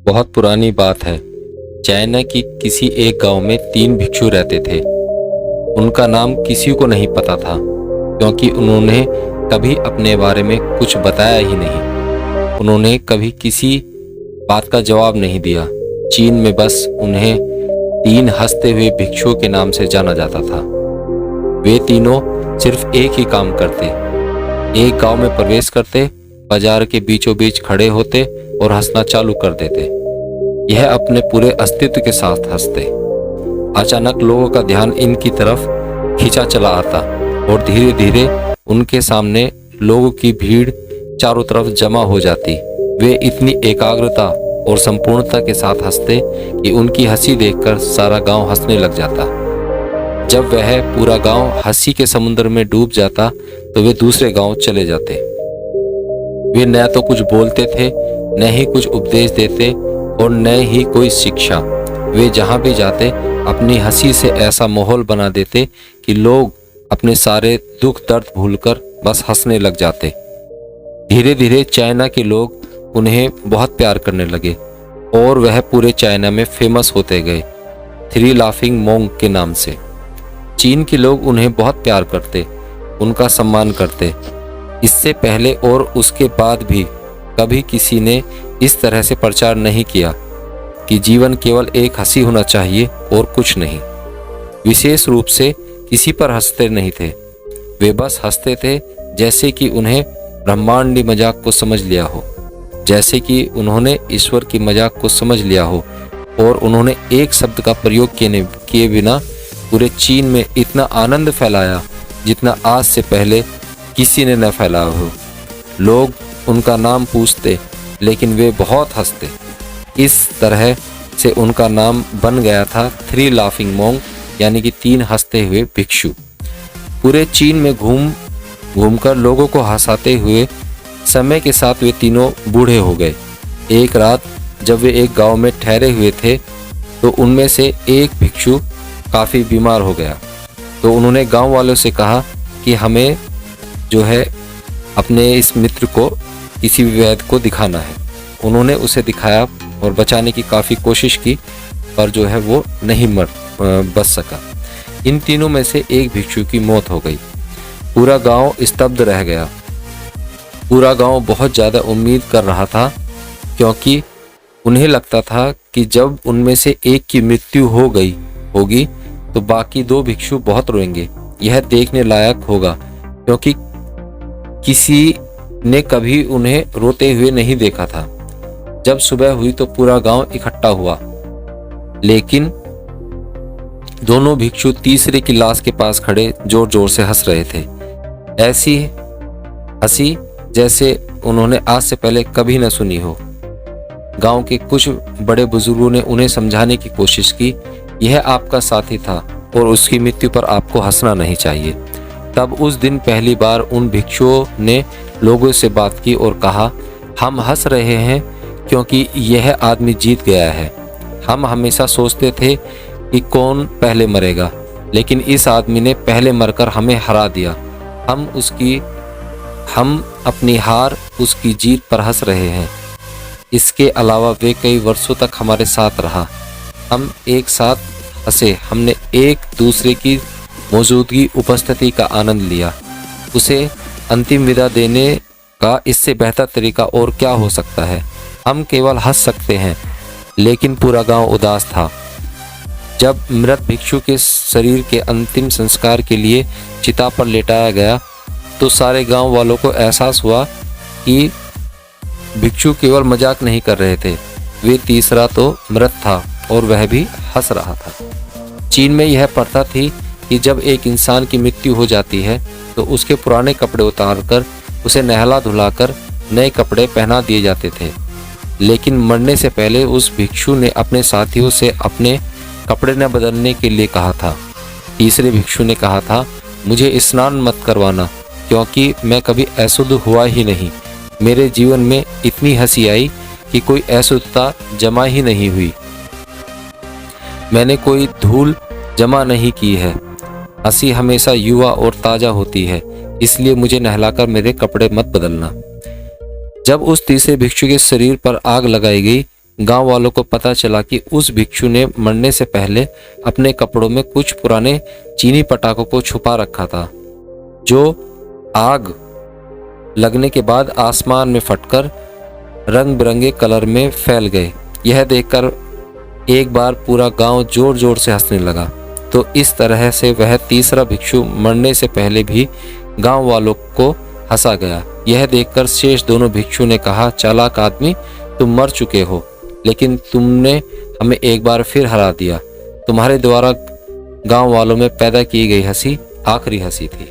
बहुत पुरानी बात है। चाइना की किसी एक गांव में 3 भिक्षु रहते थे। उनका नाम किसी को नहीं पता था, क्योंकि उन्होंने कभी अपने बारे में कुछ बताया ही नहीं। उन्होंने कभी किसी बात का जवाब नहीं दिया। चीन में बस उन्हें 3 हंसते हुए भिक्षुओं के नाम से जाना जाता था। वे तीनों सिर्फ एक ही काम करते। एक गांव में प्रवेश करते, बाजार के बीचों बीच खड़े होते और हंसना चालू कर देते। यह अपने पूरे अस्तित्व के साथ हंसते। अचानक लोगों का ध्यान इनकी तरफ खींचा चला आता और धीरे धीरे उनके सामने लोगों की भीड़ चारों तरफ जमा हो जाती। वे इतनी एकाग्रता और संपूर्णता के साथ हंसते कि उनकी हंसी देखकर सारा गांव हंसने लग जाता। जब वह पूरा गांव हंसी के समुद्र में डूब जाता तो वे दूसरे गांव चले जाते। वे न तो कुछ बोलते थे, न ही कुछ उपदेश देते और न ही कोई शिक्षा। वे जहां भी जाते अपनी हंसी से ऐसा माहौल बना देते कि लोग अपने सारे दुख दर्द भूलकर बस हंसने लग जाते। धीरे धीरे चाइना के लोग उन्हें बहुत प्यार करने लगे और वह पूरे चाइना में फेमस होते गए, 3 लाफिंग मोंक के नाम से। चीन के लोग उन्हें बहुत प्यार करते, उनका सम्मान करते। इससे पहले और उसके बाद भी कभी किसी ने इस तरह से प्रचार नहीं किया कि जीवन केवल एक हंसी होना चाहिए और कुछ नहीं। विशेष रूप से किसी पर हंसते नहीं थे। वे बस हंसते थे जैसे कि उन्हें ब्रह्मांडी मजाक को समझ लिया हो, जैसे कि उन्होंने ईश्वर की मजाक को समझ लिया हो। और उन्होंने एक शब्द का प्रयोग किए बिना पूरे चीन में इतना आनंद फैलाया जितना आज से पहले किसी ने न फैलाया हो। लोग उनका नाम पूछते, लेकिन वे बहुत हंसते। इस तरह से उनका नाम बन गया था 3 लाफिंग मोंक, यानी कि 3 हंसते हुए भिक्षु। पूरे चीन में घूमकर लोगों को हंसाते हुए समय के साथ वे तीनों बूढ़े हो गए। एक रात जब वे एक गांव में ठहरे हुए थे तो उनमें से एक भिक्षु काफ़ी बीमार हो गया। तो उन्होंने गांव वालों से कहा कि हमें जो है अपने इस मित्र को किसी वैद्य को दिखाना है। उन्होंने उसे दिखाया और बचाने की काफ़ी कोशिश की, पर जो है वो नहीं बच सका। इन तीनों में से एक भिक्षु की मौत हो गई। पूरा गांव स्तब्ध रह गया। पूरा गांव बहुत ज़्यादा उम्मीद कर रहा था, क्योंकि उन्हें लगता था कि जब उनमें से एक की मृत्यु होगी तो बाकी 2 भिक्षु बहुत रोएंगे। यह देखने लायक होगा, क्योंकि किसी ने कभी उन्हें रोते हुए नहीं देखा था। जब सुबह हुई तो पूरा गांव इकट्ठा हुआ, लेकिन दोनों भिक्षु तीसरे की लाश के पास खड़े जोर जोर से हंस रहे थे। ऐसी हंसी जैसे उन्होंने आज से पहले कभी न सुनी हो। गांव के कुछ बड़े बुजुर्गों ने उन्हें समझाने की कोशिश की, यह आपका साथी था और उसकी मृत्यु पर आपको हंसना नहीं चाहिए। तब उस दिन पहली बार उन भिक्षुओं ने लोगों से बात की और कहा, हम हंस रहे हैं क्योंकि यह आदमी जीत गया है। हम हमेशा सोचते थे कि कौन पहले मरेगा, लेकिन इस आदमी ने पहले मरकर हमें हरा दिया। हम अपनी हार उसकी जीत पर हंस रहे हैं। इसके अलावा वे कई वर्षों तक हमारे साथ रहा। हम एक साथ हंसे, हमने एक दूसरे की मौजूदगी उपस्थिति का आनंद लिया। उसे अंतिम विदा देने का इससे बेहतर तरीका और क्या हो सकता है। हम केवल हंस सकते हैं, लेकिन पूरा गांव उदास था। जब मृत भिक्षु के शरीर के अंतिम संस्कार के लिए चिता पर लेटाया गया तो सारे गांव वालों को एहसास हुआ कि भिक्षु केवल मजाक नहीं कर रहे थे, वे तीसरा तो मृत था और वह भी हंस रहा था। चीन में यह प्रथा थी कि जब एक इंसान की मृत्यु हो जाती है तो उसके पुराने कपड़े उतारकर उसे नहला धुलाकर नए कपड़े पहना दिए जाते थे। लेकिन मरने से पहले उस भिक्षु ने अपने साथियों से अपने कपड़े न बदलने के लिए कहा था। तीसरे भिक्षु ने कहा था, मुझे स्नान मत करवाना, क्योंकि मैं कभी अशुद्ध हुआ ही नहीं। मेरे जीवन में इतनी हंसी आई कि कोई अशुद्धता जमा ही नहीं हुई। मैंने कोई धूल जमा नहीं की है। हंसी हमेशा युवा और ताज़ा होती है, इसलिए मुझे नहलाकर मेरे कपड़े मत बदलना। जब उस तीसरे भिक्षु के शरीर पर आग लगाई गई गांव वालों को पता चला कि उस भिक्षु ने मरने से पहले अपने कपड़ों में कुछ पुराने चीनी पटाखों को छुपा रखा था, जो आग लगने के बाद आसमान में फटकर रंग बिरंगे कलर में फैल गए। यह देखकर एक बार पूरा गांव जोर जोर से हंसने लगा। तो इस तरह से वह तीसरा भिक्षु मरने से पहले भी गांव वालों को हंसा गया। यह देखकर शेष दोनों भिक्षु ने कहा, चालाक आदमी, तुम मर चुके हो, लेकिन तुमने हमें एक बार फिर हरा दिया। तुम्हारे द्वारा गांव वालों में पैदा की गई हंसी आखिरी हंसी थी।